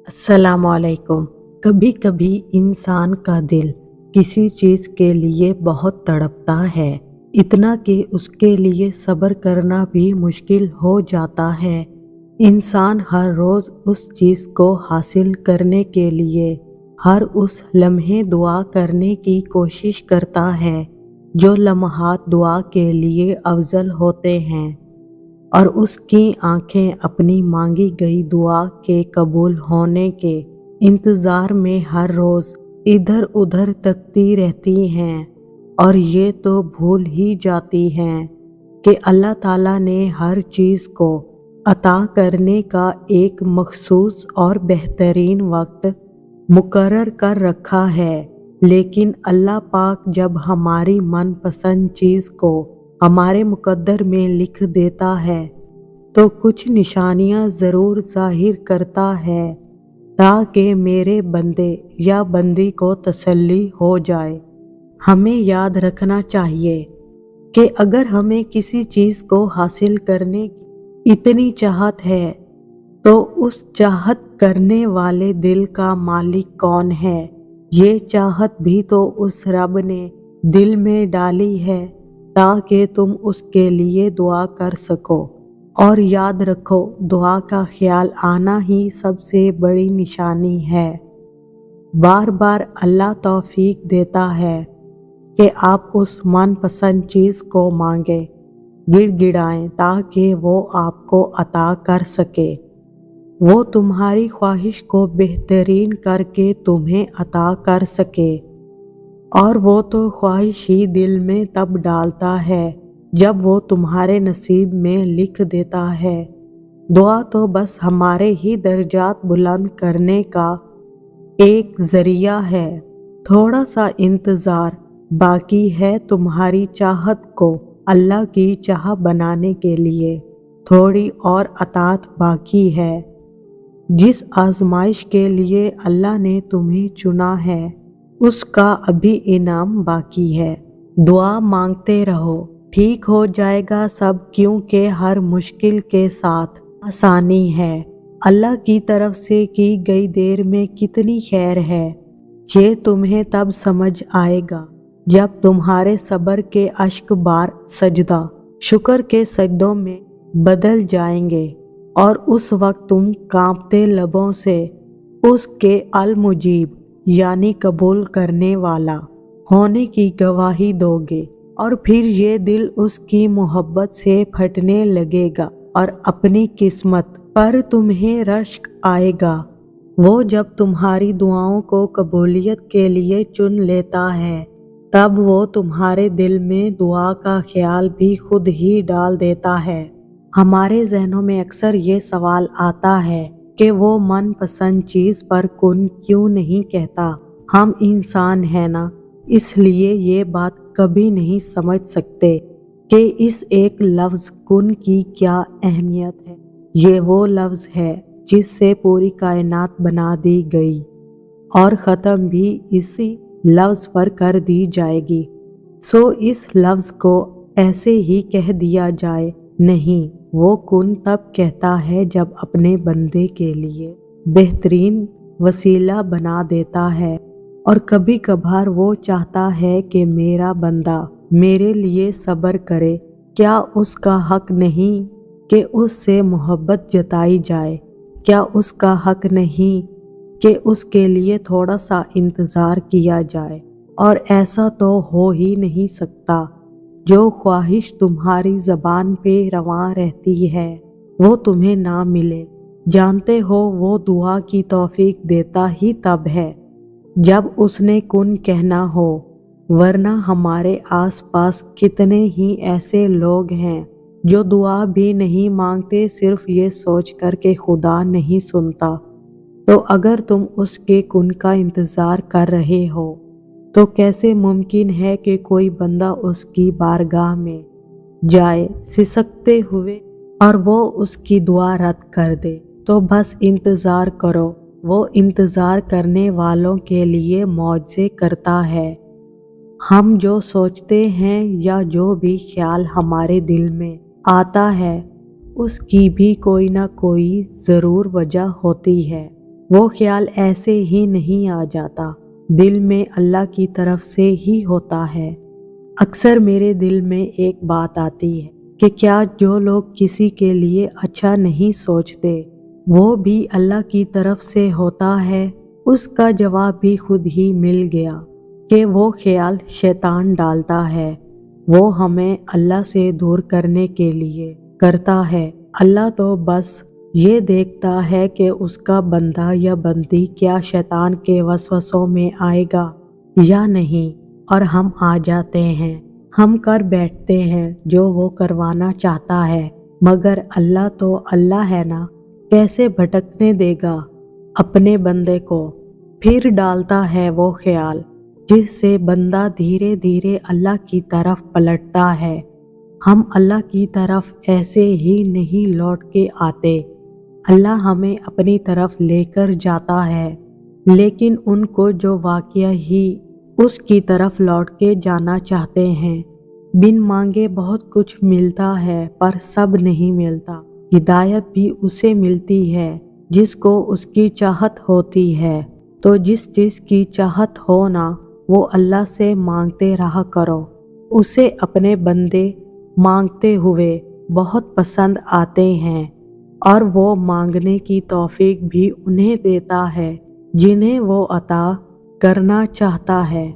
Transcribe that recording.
अस्सलामुअलैकुम। कभी कभी इंसान का दिल किसी चीज़ के लिए बहुत तड़पता है, इतना कि उसके लिए सब्र करना भी मुश्किल हो जाता है। इंसान हर रोज़ उस चीज़ को हासिल करने के लिए हर उस लम्हे दुआ करने की कोशिश करता है जो लम्हात दुआ के लिए अफजल होते हैं, और उसकी आंखें अपनी मांगी गई दुआ के कबूल होने के इंतज़ार में हर रोज़ इधर उधर तकती रहती हैं, और ये तो भूल ही जाती हैं कि अल्लाह ताला ने हर चीज़ को अता करने का एक मखसूस और बेहतरीन वक्त मुकर्रर कर रखा है। लेकिन अल्लाह पाक जब हमारी मनपसंद चीज़ को हमारे मुकद्दर में लिख देता है तो कुछ निशानियां ज़रूर ज़ाहिर करता है, ताकि मेरे बंदे या बंदी को तसल्ली हो जाए। हमें याद रखना चाहिए कि अगर हमें किसी चीज़ को हासिल करने की इतनी चाहत है तो उस चाहत करने वाले दिल का मालिक कौन है। ये चाहत भी तो उस रब ने दिल में डाली है ताकि तुम उसके लिए दुआ कर सको। और याद रखो, दुआ का ख्याल आना ही सबसे बड़ी निशानी है। बार बार अल्लाह तौफीक देता है कि आप उस मनपसंद चीज़ को मांगे, गिड़गिड़ाएं, ताकि वो आपको अता कर सके। वो तुम्हारी ख्वाहिश को बेहतरीन करके तुम्हें अता कर सके। और वो तो ख्वाहिश ही दिल में तब डालता है जब वो तुम्हारे नसीब में लिख देता है। दुआ तो बस हमारे ही दर्जात बुलंद करने का एक ज़रिया है। थोड़ा सा इंतज़ार बाकी है तुम्हारी चाहत को अल्लाह की चाह बनाने के लिए। थोड़ी और अतात बाकी है। जिस आजमाइश के लिए अल्लाह ने तुम्हें चुना है उसका अभी इनाम बाकी है। दुआ मांगते रहो, ठीक हो जाएगा सब, क्योंकि हर मुश्किल के साथ आसानी है। अल्लाह की तरफ से की गई देर में कितनी खैर है, ये तुम्हें तब समझ आएगा जब तुम्हारे सब्र के अश्क बार सजदा शुक्र के सजदों में बदल जाएंगे, और उस वक्त तुम कांपते लबों से उसके अल मुजीब यानी कबूल करने वाला होने की गवाही दोगे। और फिर ये दिल उसकी मोहब्बत से फटने लगेगा और अपनी किस्मत पर तुम्हें रश्क आएगा। वो जब तुम्हारी दुआओं को कबूलियत के लिए चुन लेता है तब वो तुम्हारे दिल में दुआ का ख्याल भी खुद ही डाल देता है। हमारे जहनों में अक्सर ये सवाल आता है कि वो मनपसंद चीज़ पर कुन क्यों नहीं कहता। हम इंसान हैं ना, इसलिए ये बात कभी नहीं समझ सकते कि इस एक लफ्ज़ कुन की क्या अहमियत है। ये वो लफ्ज़ है जिससे पूरी कायनात बना दी गई और ख़त्म भी इसी लफ्ज़ पर कर दी जाएगी। सो इस लफ्ज़ को ऐसे ही कह दिया जाए नहीं, वो कुन तब कहता है जब अपने बंदे के लिए बेहतरीन वसीला बना देता है। और कभी कभार वो चाहता है कि मेरा बंदा मेरे लिए सब्र करे। क्या उसका हक नहीं कि उससे मोहब्बत जताई जाए? क्या उसका हक नहीं कि उसके लिए थोड़ा सा इंतज़ार किया जाए? और ऐसा तो हो ही नहीं सकता। जो ख्वाहिश तुम्हारी ज़बान पे रवां रहती है वो तुम्हें ना मिले, जानते हो वो दुआ की तौफीक देता ही तब है जब उसने कुन कहना हो। वरना हमारे आसपास कितने ही ऐसे लोग हैं जो दुआ भी नहीं मांगते, सिर्फ ये सोच कर के खुदा नहीं सुनता। तो अगर तुम उसके कुन का इंतज़ार कर रहे हो तो कैसे मुमकिन है कि कोई बंदा उसकी बारगाह में जाए सिसकते हुए और वो उसकी दुआ रद्द कर दे। तो बस इंतज़ार करो, वो इंतज़ार करने वालों के लिए मौजज़े करता है। हम जो सोचते हैं या जो भी ख्याल हमारे दिल में आता है उसकी भी कोई ना कोई ज़रूर वजह होती है। وہ خیال ایسے ہی نہیں آ جاتا، دل میں اللہ کی طرف سے ہی ہوتا ہے۔ اکثر میرے دل میں ایک بات آتی ہے کہ کیا جو لوگ کسی کے لیے اچھا نہیں سوچتے وہ بھی اللہ کی طرف سے ہوتا ہے؟ اس کا جواب بھی خود ہی مل گیا کہ وہ خیال شیطان ڈالتا ہے، وہ ہمیں اللہ سے دور کرنے کے لیے کرتا ہے۔ اللہ تو بس یہ دیکھتا ہے کہ اس کا بندہ یا بندی کیا شیطان کے وسوسوں میں آئے گا یا نہیں، اور ہم آ جاتے ہیں، ہم کر بیٹھتے ہیں جو وہ کروانا چاہتا ہے۔ مگر اللہ تو اللہ ہے نا، کیسے بھٹکنے دے گا اپنے بندے کو؟ پھر ڈالتا ہے وہ خیال جس سے بندہ دھیرے دھیرے اللہ کی طرف پلٹتا ہے۔ ہم اللہ کی طرف ایسے ہی نہیں لوٹ کے آتے، اللہ ہمیں اپنی طرف لے کر جاتا ہے، لیکن ان کو جو واقعہ ہی اس کی طرف لوٹ کے جانا چاہتے ہیں، بن مانگے بہت کچھ ملتا ہے پر سب نہیں ملتا۔ ہدایت بھی اسے ملتی ہے جس کو اس کی چاہت ہوتی ہے۔ تو جس چیز کی چاہت ہو نا، وہ اللہ سے مانگتے رہا کرو، اسے اپنے بندے مانگتے ہوئے بہت پسند آتے ہیں، اور وہ مانگنے کی توفیق بھی انہیں دیتا ہے جنہیں وہ عطا کرنا چاہتا ہے۔